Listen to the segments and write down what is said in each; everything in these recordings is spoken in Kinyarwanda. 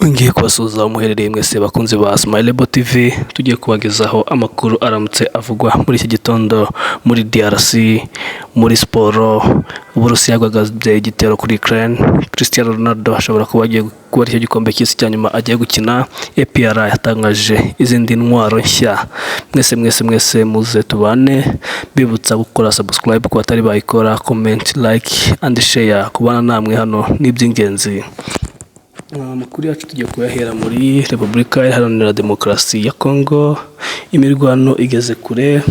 Ngiye kubasuhuza muherereye mwese bakunze ba Smilebo TV, tugiye kubagezaho amakuru aramutse avugwa muri iki gitondo muri DRC, muri siporo. Uburusiya bwagabye igitero kuri Ukraine. Cristiano Ronaldo ashobora kuba agiye gukora icyo gikombe cy'isi cya nyuma agiye gukina. APR yatangaje izindi ntwaro nshya. Mwese muze tubane, bibutsa gukora subscribe ku batari bayikora, comment, like and share. Kubana namwe hano ni iby'ingenzi. Amakuru yacu tugiye kuyahera muri Repubulika Iharanira Demokarasi ya Congo. Imirwano igeze kure,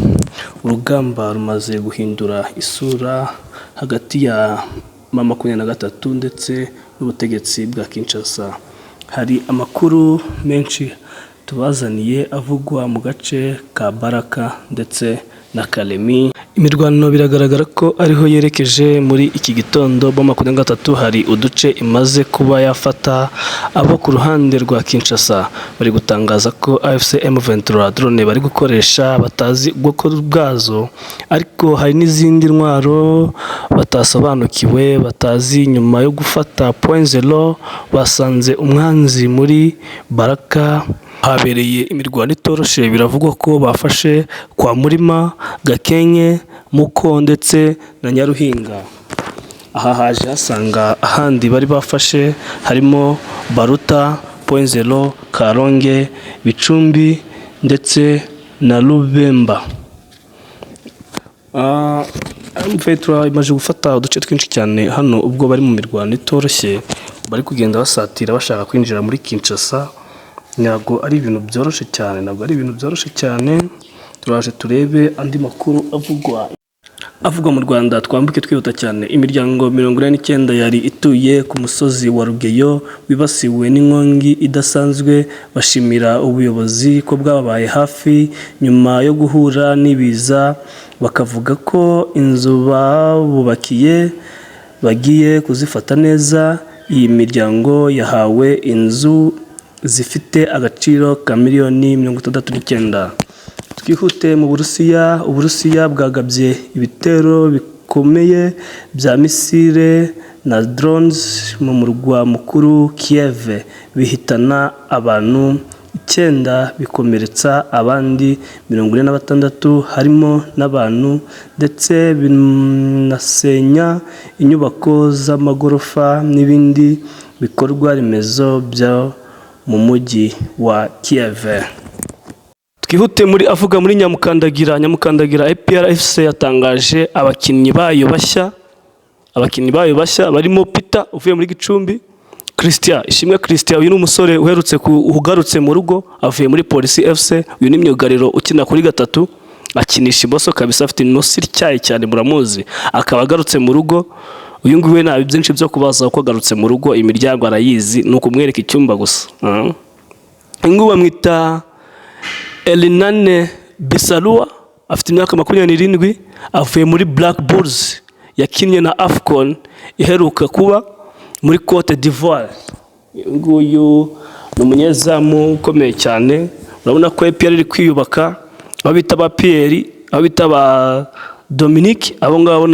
urugamba rumaze guhindura isura hagati ya M23 ndetse n'ubutegetsi bwa Kinshasa. Hari amakuru menshi tubazaniye avugwa mu gace ka Baraka ndetse na Kalemi. Imirwano biragaragara ko ariho yerekeje muri iki gitondo. M23 hari uduce imaze kuba yafata. Abo ku ruhande rwa Kinshasa bari gutangaza ko AFC M23 drone bari gukoresha batazi ubwoko bwazo, ariko hari n'izindi ntwaro batasobanukiwe batazi. Nyuma yo gufata point zero basanze umwanzi muri Baraka. Habereye imirwano itoroshe, biravugwa ko bafashe kwa Murima, Gakenke, Muko ndetse na Nyaruhinga. Aha haje hasanga ahandi bari bafashe harimo Baruta, point zero, Karonge, Bicumbi ndetse na Rubemba. M23 imaze gufata uduce twinshi cyane hano, ubwo bari mu mirwano itoroshye, bari kugenda basatira bashaka kwinjira muri Kinshasa. Ntabwo ari ibintu byoroshye cyane, turaje turebe andi makuru avugwa mu Rwanda. Twambuke twihuta cyane. Imiryango 49 yari ituye ku musozi wa Rugeyo wibasiwe n'inkongi idasanzwe, bashimira ubuyobozi ko bwababaye hafi nyuma yo guhura n'ibiza. Bakavuga ko inzu babubakiye bagiye kuzifata neza. Iyi miryango yahawe inzu zifite agaciro ka miliyoni 69. Twihute mu Burusiya. Uburusiya bwagabye ibitero bikomeye bya misile na drones mu murwa mukuru Kiev, bihitana abantu 9, bikomeretsa abandi 46 harimo n'abantu, ndetse binasenya inyubako z'amagorofa n'ibindi bikorwa remezo bya mu mujyi wa Kiev. Twihute muri avuga muri Nyamukandagira. APRFC yatangaje abakinnyi bayo bashya barimo Peter uvuye muri Gicumbi, Ishimwe Christian, uyu ni umusore ugarutse mu rugo avuye muri Polisi FC. Uyu ni myugariro ukina kuri gatatu, akinisha imoso kabisa, afite inosi ityaye cyane, muramuzi, akaba agarutse mu rugo. Uyu nguyu nta byinshi byo kubaza ko agarutse mu rugo, imiryango arayizi, ni ukumwereka icyumba gusa. Ingu bamwita Elinane Bisalua, afite imyaka 27, avuye muri Black Bulls, yakinnye na Afcon iheruka kuba muri Cote d'Ivoire. Nguyu ni umunyezamu ukomeye cyane. Urabona ko APR iri kwiyubaka, abo bita ba Pierre, abo bita ba Dominique, abo ngabo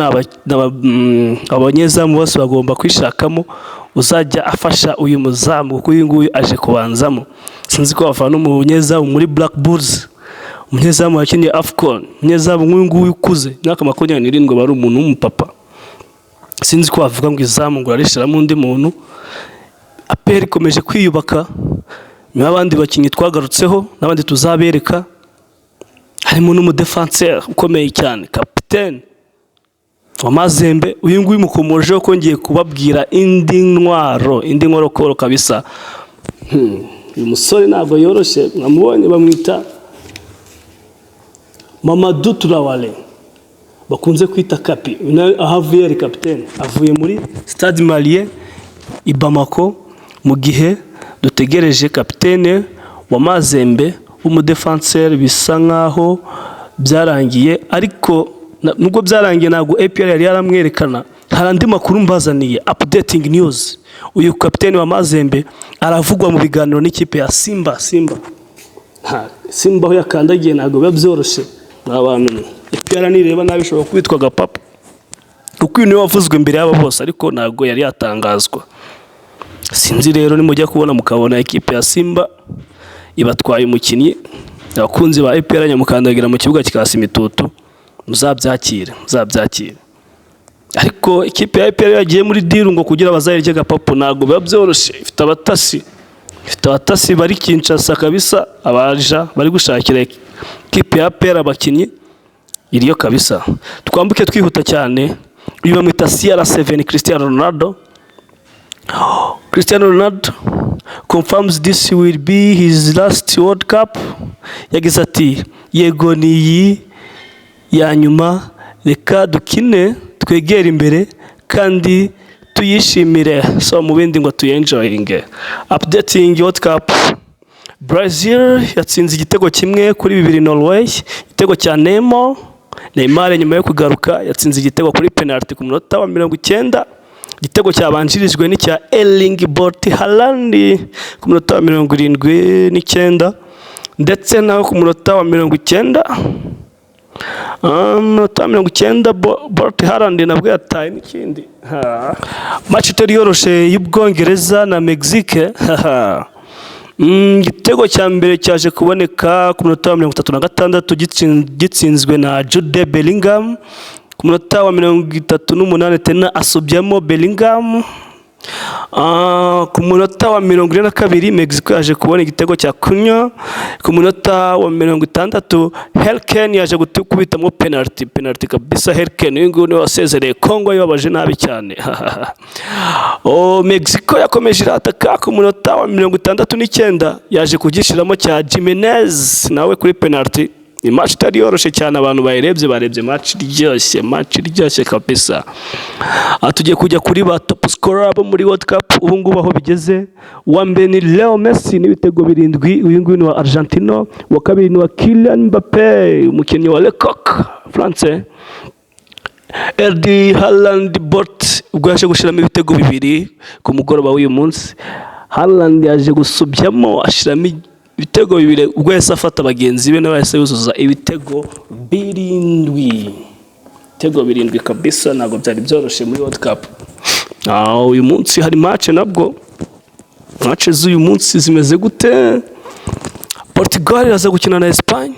abanyezamu bose bagomba kwishakamo uzajya afasha uyu muzamu, kuko uyu nguyu aje kubanzamo. Sinzi ko bavana umunyezamu muri Black Bulls, umunyezamu wakinnye Afcon, umunyezamu nk'uyu nguyu ukuze imyaka 27, bari umuntu w'umupapa. Sinzi ko bavuga ngo izamu ngo arishiramo undi muntu. APR ikomeje kwiyubaka, n'abandi bakinnyi twagarutseho n'abandi tuzabereka. Harimo n'umudefenseur ukomeye cyane, kapiteni wa Mazembe. Uyu nguyu mukomojeho ko ngiye kubabwira indi ntwaro koro kabisa. Uyu musore ntabwo yoroshye, mwamubonye, bamwita Mamadou Traoré, bakunze kwita Kapi. Ahavuye ari kapiteni, avuye muri Stade Malien i Bamako, mu gihe dutegereje kapiteni wa Mazembe w'umudefenseur. Bisa nkaho byarangiye, ariko nubwo byarangiye ntabwo APR yari yaramwerekana. Hari andi makuru mbazaniye, updating news. Uyu kapiteni wa Mazembe aravugwa mu biganiro n'ikipe ya Simba. Simba aho yakandagiye ntabwo biba byoroshye n'abantu. APR nireba nabi ishobora kwitwa Gapapa, kuko uyu niwe wavuzwe imbere y'aba bose, ariko ntabwo yari yatangazwa. sinzi rero nimujya kubona mukabona ekipe ya Simba ibatwaye umukinnyi, abakunzi ba EPR nyamukandagira mu kibuga kikasa imitutu, muzabyakire. Ariko ikipe ya EPR yagiye muri deal ngo kugira bazayirye gapapu ntabwo biba byoroshye. Ifite abatasi bari Kinshasa kabisa, abaja bari gushakira ikipe ya EPR abakinnyi iriyo kabisa. Twambuke twihuta cyane, uyu bamwita CR7 Cristiano Ronaldo confirms this will be his last World Cup. Yagize ati yego niyi ya nyuma, reka dukine twegera imbere kandi tuyishimire, so mu bindi ngo tuyenjoyinge. Updating World Cup, Brazil yatsinze igitego kimwe kuri 2 Norway, igitego cya Neymar nyuma yo kugaruka yatsinze igitego kuri penalty ku munota wa 90. Igitego cyabanjirijwe n'icya Erling Braut Haaland ku munota wa 79, ndetse naho ku munota wa 90 Braut Haaland nabwo yataye n'ikindi. Match itari yoroshe y'Ubwongereza na Mexique. Igitego cya mbere cyaje kuboneka ku munota wa 36 gitsinzwe na Jude Bellingham. Ku munota wa 38 tena asubyamo Bellingham. Ku munota wa 42 Mexico yaje kubona igitego cya Cunha. Ku munota wa 60 Harry yaje gukubitamo penalty kabisa. Harry uyu nguyu wasezereye Congo yababaje nabi cyane. Mexico yakomeje irataka. Ku munota wa 69 yaje kugishiramo cya Jimenez nawe kuri penalty. Ni match itari yoroshe cyane, abantu barebye match iryoshye kabisa. Tugiye kujya kuri ba top scorer bo muri World Cup ubu ngubu aho bigeze. Wa mbere ni Leo Messi n'ibitego 7, uyu nguyu ni wa Argentina. Wa kabiri ni wa Kylian Mbappe umukinnyi wa Le Coq France. Erling Haaland ubwo yaje gushiramo ibitego 2 ku mugoroba w'uyu munsi. Haaland yaje gusubyamo ashiramo ibitego 2 ubwo yase afata bagenzi be n'abahise yuzuza ibitego 7 kabisa. Ntabwo byari byoroshye muri World Cup. Uyu munsi hari match z'uyu munsi zimeze gute? Portugal iraza gukina na Espagne,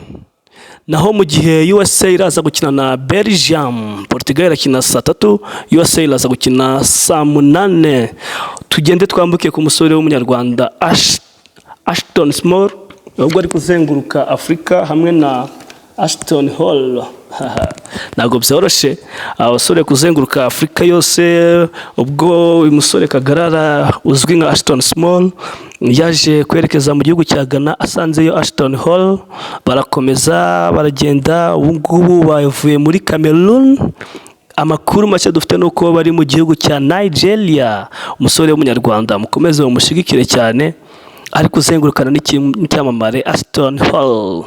naho mu gihe USA iraza gukina na Belgium. Portugal irakina saa 3, USA iraza gukina saa 8. Tugende twambuke ku musore w'umunyarwanda Ashton Small ubwo ari kuzenguruka Afrika hamwe na Ashton Hall. Ntabwo byoroshye abasore kuzenguruka Afrika yose. Ubwo uyu musore kagarara uzwi nka Ashton Small yaje kwerekeza mu gihugu cya Ghana, asanzeyo Ashton Hall, barakomeza baragenda. Ubu ngubu bavuye muri Cameroon. Amakuru make dufite nuko bari mu gihugu cya Nigeria. Umusore w'umunyarwanda mukomeze bamushigikire cyane, ari kuzengurukana n'icyamamare Ashton Hall.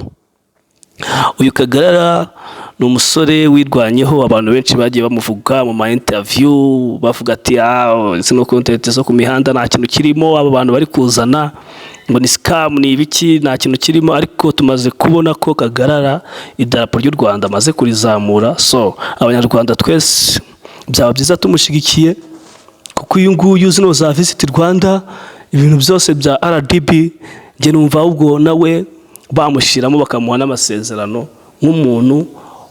Uyu kagarara ni umusore wirwanyeho, abantu benshi bagiye bamuvuga mu ma interview bavuga ati zino content zo ku mihanda nta kintu kirimo, aba bantu bari kuzana ngo ni scam ni ibiki, nta kintu kirimo. Ariko tumaze kubona ko kagarara idarapo ry'u Rwanda amaze kurizamura. So abanyarwanda twese byaba byiza tumushigikiye, kuko uyu nguyu zino za Visit Rwanda ibintu byose bya RDB nge numva ubwo nawe bamushiramo bakamuha n'amasezerano nk'umuntu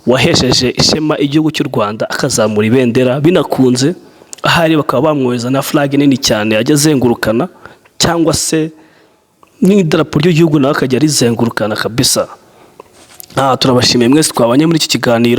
wahesheje ishema igihugu cy'u Rwanda, akazamura ibendera binakunze. Ahari bakaba bamwohereza na flag nini cyane ajya azengurukana, cyangwa se n'idarapo ry'igihugu nawe akajya rizengurukana kabisa. Turabashimiye mwese twabanye muri iki kiganiro.